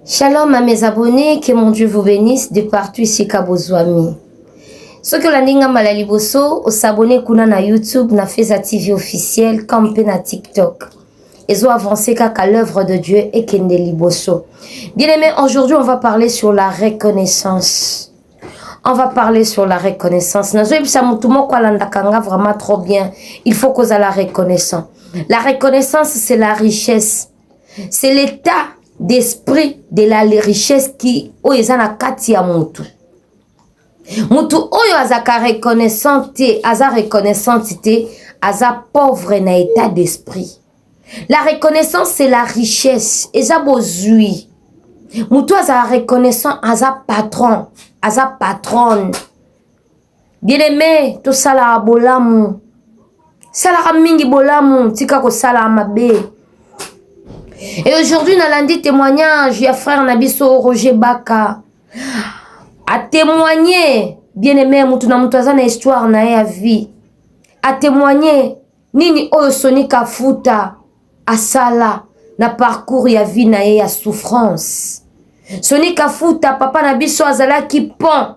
Shalom à mes abonnés, que mon Dieu vous bénisse de partout ici Kabozwami. Ce que la ninga malaliboso, au s'abonner kuna na YouTube, na Feza TV officiel, comme na TikTok. Ils ont avancé qu'à l'œuvre de Dieu et kende liboso. Bien aimé, aujourd'hui on va parler sur la reconnaissance. On va parler sur la reconnaissance. Vraiment trop bien. Il faut qu'on ait la reconnaissance. La reconnaissance, c'est la richesse. C'est l'état d'esprit de la richesse qui est na kati ya mutu. Mutu oyo azaka reconnaissante, aza pauvre na état d'esprit. La reconnaissance, c'est la richesse. Eza bozui. Mutu aza reconnaissant, aza patron, aza patronne. Bien aimé, to sala bolamu. Sala mingi bolamu, tika ko sala mabe. Et aujourd'hui, dans lundi témoignage, il y a frère Nabiso Roger Baka a témoigné, bien aimé, mutuna mutazana histoire na ya vie. A témoigné, nini oyo sonika futa asala na parcours ya vie na ya souffrance. Sonika futa papa Nabiso azala ki pont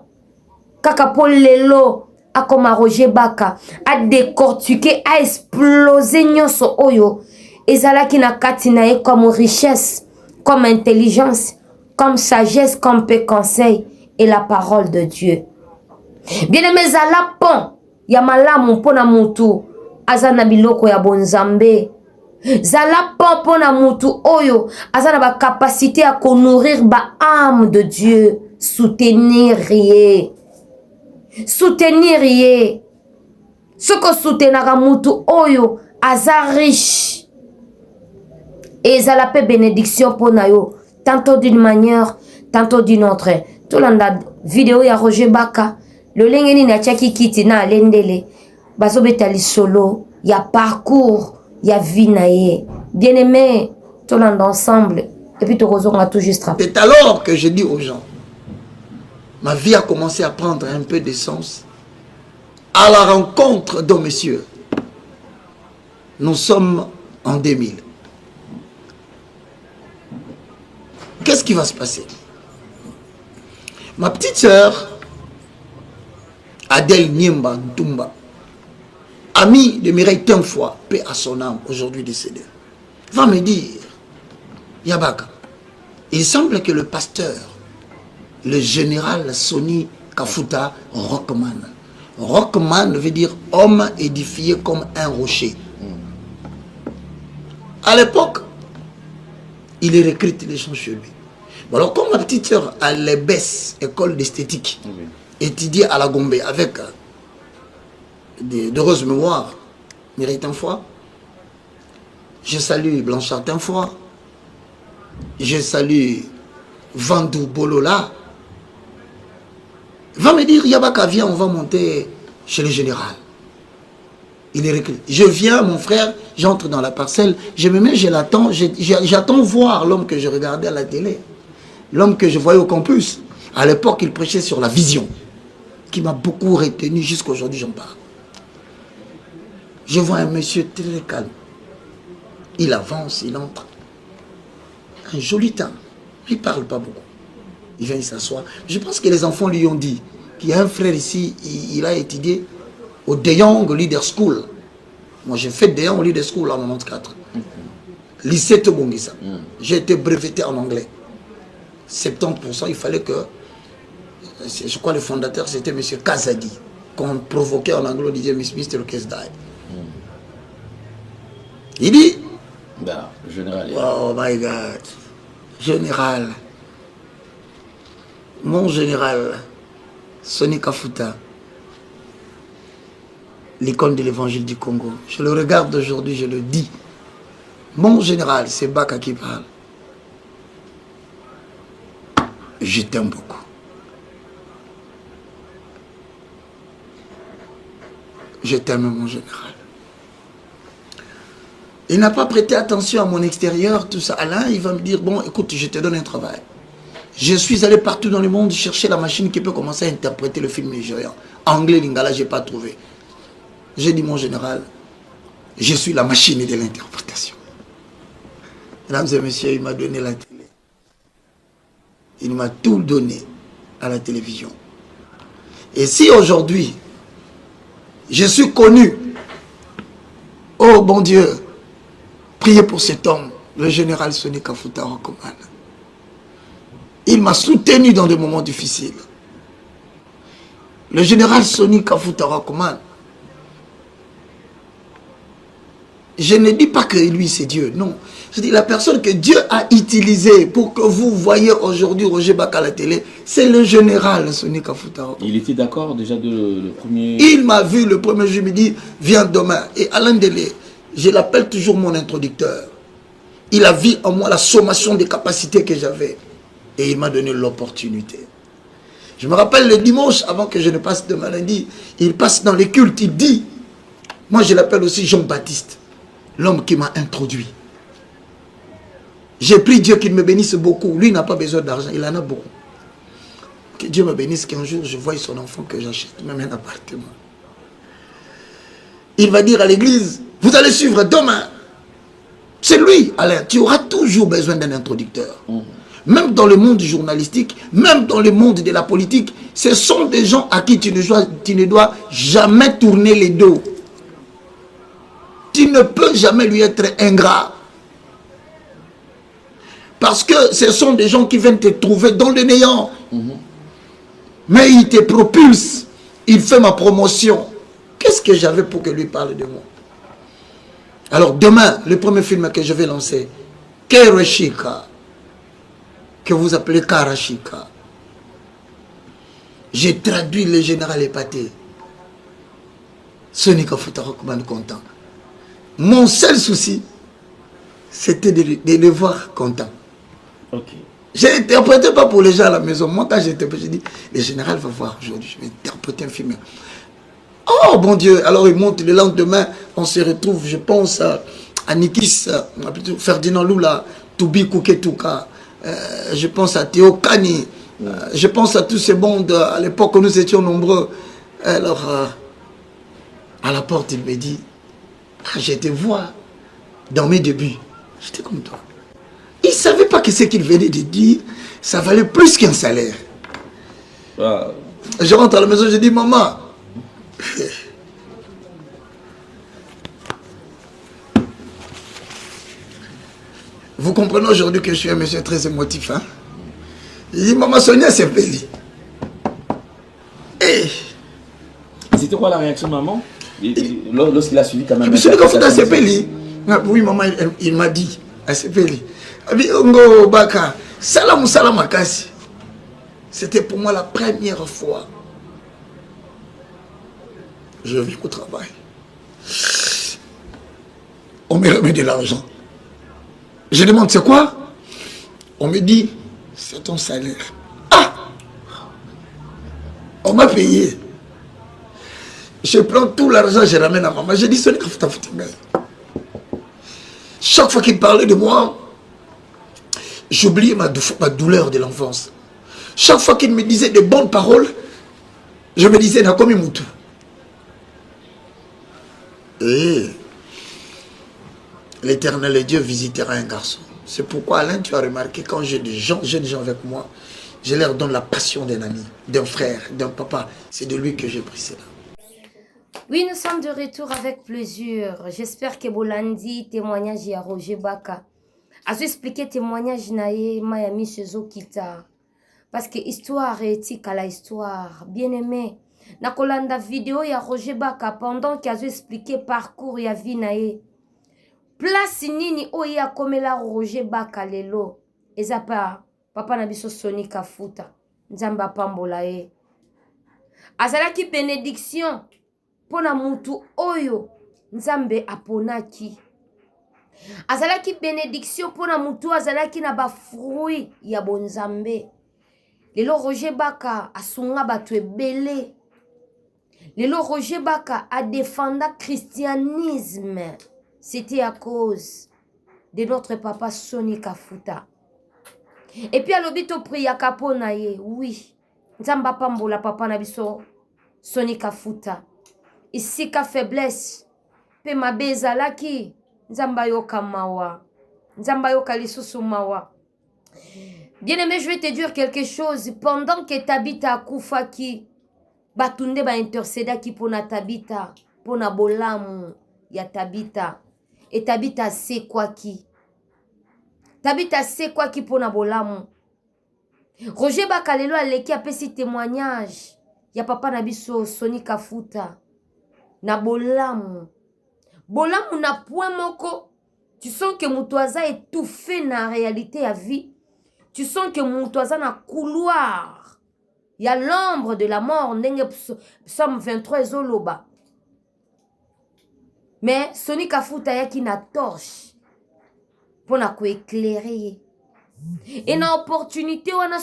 kaka po lelo akoma Roger Baka a décortiqué, a explosé nyoso oyo. Ezalaki na kati na ye comme richesse, comme intelligence, comme sagesse, comme conseil et la parole de Dieu. Bien aimé, zala pon ya malamu pona mutu azana biloko ya bonzambe. Zala pon pona mutu oyo azana ba capacité à nourrir ba âme de Dieu, soutenir ye. Soutenir ye. Ce que soutenara mutu oyo aza riche. Et ça la paix bénédiction pour nayo, tantôt d'une manière, tantôt d'une autre. Tout le monde vidéo ya Roger Baka, le lengeni na tchaki kiti na lendele, bazo betali solo, ya parcours, ya vie naye. Bien aimé, tout le monde ensemble, et puis tout on a tout juste rappelé. C'est alors que je dis aux gens, ma vie a commencé à prendre un peu de sens à la rencontre de messieurs. Nous sommes en 2000. Qu'est-ce qui va se passer? Ma petite sœur, Adèle Niemba Ntumba, amie de Mireille Temfoy, paix à son âme, aujourd'hui décédée, va me dire, Yabaka, il semble que le pasteur, le général Soni Kafuta Rockman, Rockman veut dire homme édifié comme un rocher. À l'époque, il recrute les gens chez lui. Bon, alors, comme ma petite soeur à l'EBES, école d'esthétique, étudiée à la Gombe avec d'heureuses mémoires, Mireille Temfoy, je salue Blanchard Temfoy, je salue Vandou Bolola, va me dire, Yabaka, viens, on va monter chez le général. Il est recruté. Je viens, mon frère, j'entre dans la parcelle, je me mets, je l'attends, j'attends voir l'homme que je regardais à la télé. L'homme que je voyais au campus. À l'époque, il prêchait sur la vision, qui m'a beaucoup retenu, jusqu'à aujourd'hui, j'en parle. Je vois un monsieur très calme. Il avance, il entre. Un joli temps. Il ne parle pas beaucoup. Il vient s'asseoir. Je pense que les enfants lui ont dit qu'il y a un frère ici, il a étudié au De Jong Leader School. Moi, j'ai fait De Jong Leader School en 94. Lycée Tobongisa. J'ai été breveté en anglais. 70%, il fallait que, je crois le fondateur, c'était M. Kazadi, qu'on provoquait en anglais, on disait Mr. Kesdai. Il dit, général. Oh my God, général, mon général, Soni Kafuta, l'icône de l'évangile du Congo. Je le regarde aujourd'hui, je le dis. Mon général, c'est Baka qui parle. Je t'aime beaucoup. Je t'aime, mon général. Il n'a pas prêté attention à mon extérieur, tout ça. Alain, il va me dire, bon, écoute, je te donne un travail. Je suis allé partout dans le monde chercher la machine qui peut commencer à interpréter le film nigérian. Anglais, lingala, je n'ai pas trouvé. J'ai dit, mon général, je suis la machine de l'interprétation. Mesdames et messieurs, il m'a donné la télé. Il m'a tout donné à la télévision. Et si aujourd'hui, je suis connu, oh bon Dieu, priez pour cet homme, le général Soni Kafuta Rakoman. Il m'a soutenu dans des moments difficiles. Le général Soni Kafuta Rakoman, je ne dis pas que lui c'est Dieu, non. Je dis la personne que Dieu a utilisée pour que vous voyez aujourd'hui Roger Baka à la télé, c'est le général Soni Kafuta Rakoman. Il était d'accord déjà le premier... Il m'a vu le premier jour, il me dit, viens demain. Et Alain Delé, je l'appelle toujours mon introducteur. Il a vu en moi la sommation des capacités que j'avais. Et il m'a donné l'opportunité. Je me rappelle le dimanche, avant que je ne passe de maladie, il passe dans les cultes, il dit, moi je l'appelle aussi Jean-Baptiste, l'homme qui m'a introduit. J'ai prié Dieu qu'il me bénisse beaucoup. Lui n'a pas besoin d'argent, il en a beaucoup. Que Dieu me bénisse qu'un jour je voie son enfant, que j'achète même un appartement. Il va dire à l'église, vous allez suivre demain. C'est lui, Alain. Tu auras toujours besoin d'un introducteur. Même dans le monde journalistique, même dans le monde de la politique, ce sont des gens à qui tu ne dois jamais tourner les dos. Tu ne peux jamais lui être ingrat. Parce que ce sont des gens qui viennent te trouver dans le néant. Mais il te propulse. Il fait ma promotion. Qu'est-ce que j'avais pour que lui parle de moi? Alors demain, le premier film que je vais lancer, Kereshika, que vous appelez Karashika. J'ai traduit le général épaté. Soni Kafuta Rakoman content. Mon seul souci, c'était de les voir contents. Ok. Je n'interprétais pas pour les gens à la maison. Moi, quand j'étais petit, j'ai dit, le général va voir aujourd'hui, je vais interpréter un film. Oh, bon Dieu. Alors, il monte le lendemain, on se retrouve, je pense à Nikis, Ferdinand Lula, Toubi Kouketuka, je pense à Théo Kani, je pense à tous ces mondes, à l'époque où nous étions nombreux. Alors, à la porte, il me dit, ah, je te vois dans mes débuts. J'étais comme toi. Il ne savait pas que ce qu'il venait de dire, ça valait plus qu'un salaire. Ah. Je rentre à la maison, je dis, maman, vous comprenez aujourd'hui que je suis un monsieur très émotif, hein? Il dit, maman Sonia Sepeli. Et c'était quoi la réaction de maman lorsqu'il a suivi quand même? Monsieur Kafuta Sepeli. Oui, maman, il m'a dit, à Sepeli. C'était pour moi la première fois. Je vis au travail. On me remet de l'argent. Je demande c'est quoi? On me dit c'est ton salaire. Ah! On m'a payé. Je prends tout l'argent, je ramène à maman. Je dis Soni Kafuta Futinga. Chaque fois qu'il parlait de moi, j'oubliais ma douleur de l'enfance. Chaque fois qu'il me disait de bonnes paroles, je me disais Nakomi Moutou. Et l'Éternel Dieu visitera un garçon. C'est pourquoi, Alain, tu as remarqué, quand j'ai des jeunes gens avec moi, je leur donne la passion d'un ami, d'un frère, d'un papa. C'est de lui que j'ai pris cela. Oui, nous sommes de retour avec plaisir. J'espère que Bolandi, témoignage à Roger Baka. As expliqué témoignage nae Miami chez Kita. Parce que histoire est éthique à la histoire. Bien aimé. Nakolanda vidéo ya Roger Baka pendant qu'il a expliqué parcours ya vie nae. Place nini oya komela Roger Baka lelo. Ezapa papa na biso Soni Kafuta. Nzamba pambola e. Azalaki bénédiction. Pona mutu oyo nzambe aponaki. Azalaki bénédiction pona mutu azalaki na ba fruit ya bonzambe. Lelo Roger Baka asunga batu ebele. Lelo Roger Baka a défendu le christianisme. C'était à cause de notre papa Soni Kafuta. Et puis à l'obito priya kapona ye, oui. Nzamba pambola papa na biso Soni Kafuta. Ici ka faiblesse. Pe mabeza laki. Nzamba yoka mawa. Nzamba yoka lisusu mawa. Bien-aimé, je vais te dire quelque chose. Pendant que Tabita akufaki, batunde ba intercéda ki pona Tabita, pona bolamu ya Tabita. Et Tabita c'est quoi qui? Tabita c'est quoi qui pona bolamu? Roger Bakalelo aleki apesi témoignage ya papa na biso Soni Kafuta na bolamu. Bolamu na point moko, tu sens que mutuaza étouffé na réalité ya vie. Tu sens que mutuaza na couloir. Il y a l'ombre de la mort, ndenge Psaume 23 ezoloba. Mais Soni Kafuta yaki na torche pour na ko éclairer. Et na opportunité wana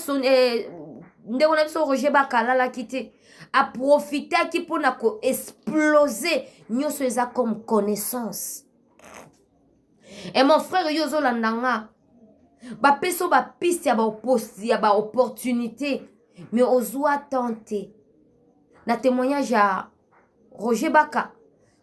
nde wana biso Roger Bakalala kite a profité ki pour na ko exploser nyonso eza comme connaissance. Et mon frère yozo landanga ba peso ba piste ya ba opportunité mais ozwa tenter na témoignage à Roger Baka.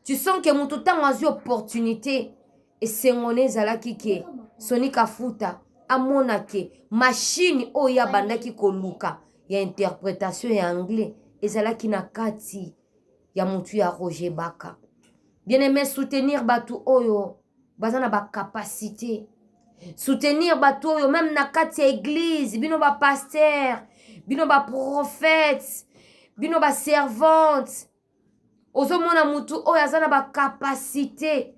Tu sens que mutu tango azwi opportunité et sengone ezalaki ke Soni Kafuta amonake machine oyo ya bandaki koluka ya interprétation ya anglais ezalaki na kati ya mutu ya Roger Baka. Bien-aimé, soutenir batu oyo baza na ba capacité, soutenir batu oyo même na kati ya église, bino ba pasteur, bino ba prophète, bino ba servante. Ozomona mutu oyo aza na ba capacité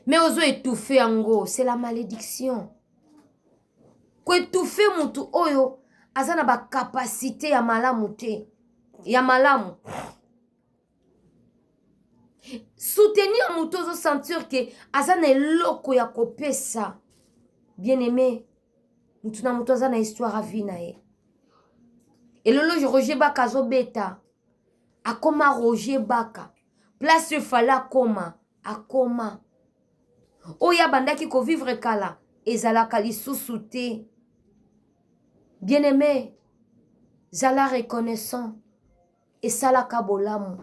mais ozo étouffer yango, c'est la malédiction. Ko étouffer mutu oyo aza na ba capacité ya malamu te, ya malamu. Soutenir mutu ozo sentir que aza na eloko ya kopesa. Bien-aimé, mutu na mutu aza na histoire a vie na ye. Et lelo Roger Baka azo beta akoma Roger Baka, place fala koma akoma oya bandaki ko vivre kala ezalaka lisusu te. Bien-aimé, zala reconnaissant et salaka bolamu.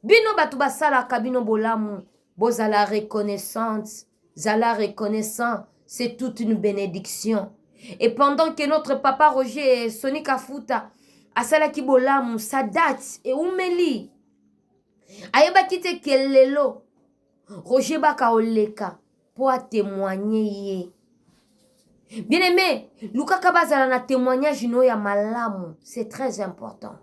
Bino batu basalaka bino bolamu, bozala reconnaissante, zala reconnaissant, c'est toute une bénédiction. Et pendant que notre papa Roger Soni Kafuta asalaki bolamu, sa date et umeli ayebaki te kelelo Roger Baka oleka pour témoigner ye. Bien-aimé, luka kabazala na témoignage no ya malamu, c'est très important.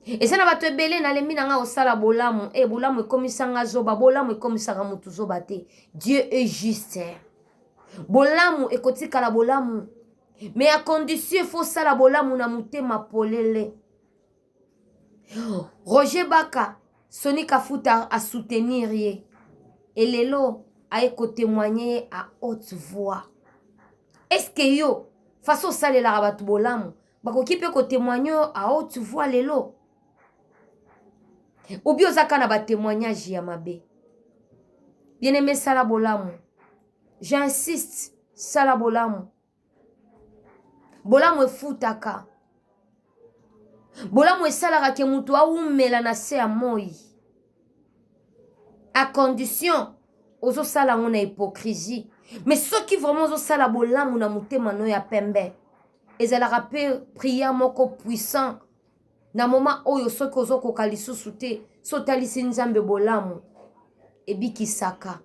Et ça na bato ebele na lembi na nga osala bolamu, bolamu ekomisanga zoba, bolamu ekomisanga mutu zoba te. Dieu est juste. Bolamu ekotikala bolamu, mais à condition il faut sala bolamu na mutema polele. Roger Baka, Soni Kafuta a soutenir ye. Et lelo a eko témoigner à haute voix. Est-ce que yo façon sale la rabat bolamu bakoki pe ko témoigner à haute voix lelo? Ou bien ozaka na ba témoignage ya mabe. Bien-aimé, sala bolamu. J'insiste, sala bolamu. Bolamu efutaka. Bolamu esalaka ke mutu aumela na se ya moi. À condition ozo sala ngona hypocrisie. Mais ceux qui vraiment ozo sala bolamu na mutema no ya pembe. Ezalaka pe prière moko puissant. Na moment oyo soki ozo koka lisusu te, so talisi nzambe bolamu ebikisaka.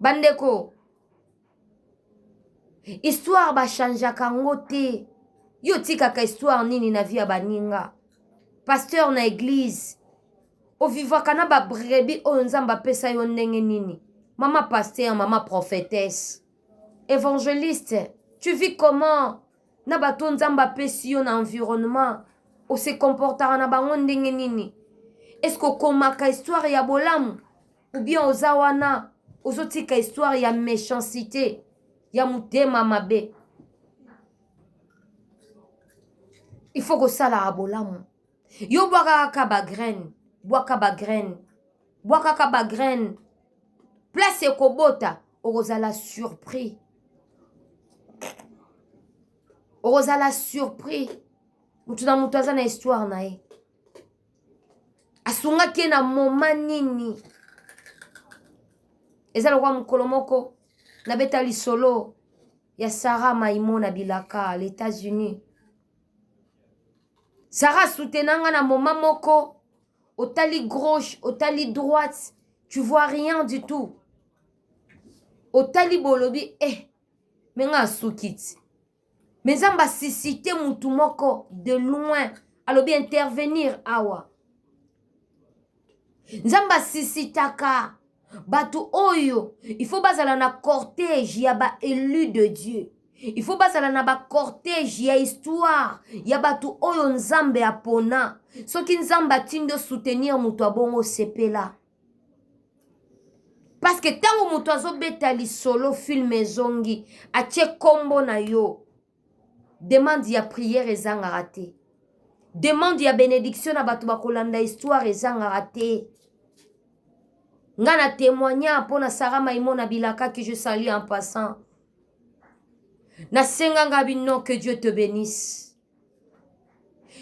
Bandeko, histoire ba changeaka ngo te. Yo tikaka histoire nini na vie ya baninga. Pasteur na église ovivaka na ba brebi oyo nzambe apesa yo ndenge nini. Mama pasteur, mama prophétesse, évangéliste, tu vis comment? Na bato nzamba apesi yo na environnement o se comportara na bango ndenge nini? Est-ce que komaka histoire ya bolamu ou bien oza wana ozotika histoire ya méchanceté ya mutema mabe? Il faut que ça la bolamu. Yo boaka ba graine, boaka ba graine, boaka ba graine. Place ekobota ozala surpris. Ozala surpris. Mutu na mutu aza na histoire na ye. Asungaki na moment nini. Eza lokwa mukolo moko nabeta lisolo ya Sarah Maimona Bilaka les États-Unis. Sarah soutenanga na moment moko otali gauche, otali droite, tu vois rien du tout. Otali bolobi menga soukiti. Mais zamba sisite mutu moko de loin alobi intervenir awa. Nzamba sisitaka batu oyo, il faut bazala na cortège ya ba élu de Dieu. Il faut bazala na ba cortège ya histoire ya batu oyo nzambe apona. Soki nzamba tindo soutenir mutu abongo sepela. Parce que tango mutu azobeta lisolo film ezongi atie kombo na yo. Demande ya prière ezangaka te. Demande ya bénédiction na batu bakolanda histoire ezangaka te. Ngana témoigna pona Sarah Maimona Bilaka que je salue en passant. Na senganga bino que Dieu te bénisse.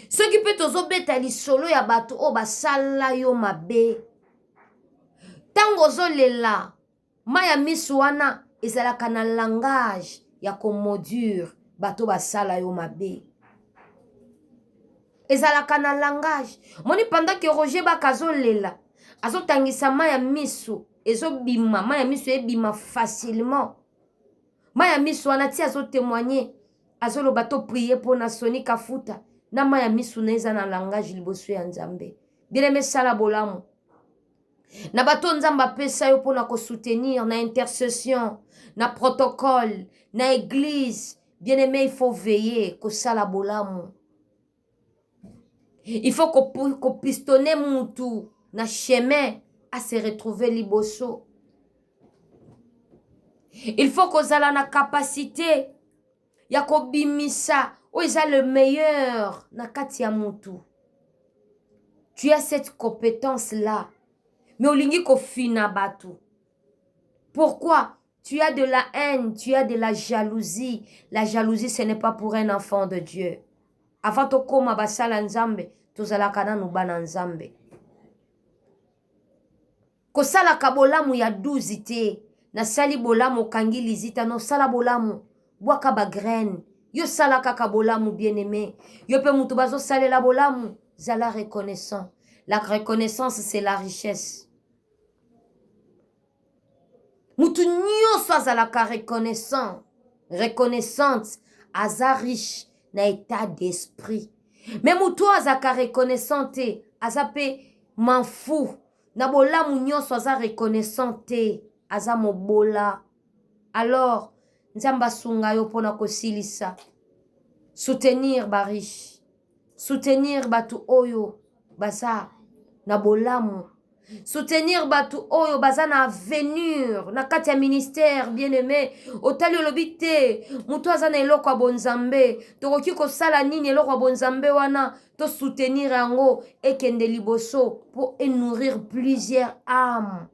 Ce qui peut tozobeta lisolo ya batu o basala yo mabe. Tango zolela maya miswana ezalaka na langage ya komodure bato basala yo mabe. Ezalaka na langage. Moni pendant que Roger bakazolela azotangisa maya miso ezobima maya miso ebima facilement. Maya miso wana ti azotémoigner azoloba to prier pour na Soni Kafuta na maya miso neza na langage liboso ya Nzambe. Bien-aimé sala bolamu. Na bato nzamba pesa yo pona ko soutenir na intercession, na protocole, na église. Bien-aimé, il faut veiller ko sala bolamu. Il faut ko pistonner mutu na chemin à se retrouver liboso. Il faut ko zala na capacité ya ko bimisa o isa le meilleur na kati ya mutu. Tu as cette compétence là. Mais olingi ko fina batu. Pourquoi? Tu as de la haine, tu as de la jalousie. La jalousie, ce n'est pas pour un enfant de Dieu. Avant to koma basala nzambe, tozalaka na nubana nzambe. Kosala kabolamu ya 12 te. Na sali bolamu kangili zita no sala bolamu. Boaka ba graine. Yo sala kaka bolamu bien-aimé. Yo pe mutu bazo sale la bolamu. Zala reconnaissant. La reconnaissance, c'est la richesse. Mutu nyonso azalaka reconnaissant. Reconnaissante. Aza riche na état d'esprit. Mais mutu azaka reconnaissante. Aza pe manfou. Na bolamu nyonso aza reconnaissante. Aza mobola. Alors, nzamba sunga yo pona kosilisa. Soutenir ba riche. Soutenir batu oyo. Baza na bolamu. Soutenir batu oyo baza na avenir na kati ya ministère bien-aimé otali olobite mutu aza na eloko ya bonzambe tokoki kosala nini eloko ya bonzambe wana to soutenir yango ekende liboso pour nourrir plusieurs âmes.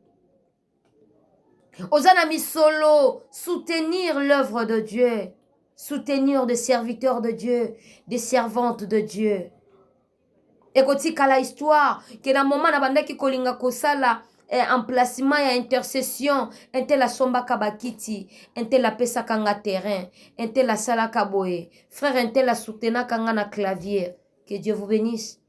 Ozana misolo soutenir l'œuvre de Dieu, soutenir des serviteurs de Dieu, des servantes de Dieu. Ekotika la histoire que na moment na bandaki kolinga kosala emplacement ya intercession ente la somba kabakiti ente la pesa kanga terrain ente la sala kaboye frère ente la soutena kanga na clavier. Que Dieu vous bénisse.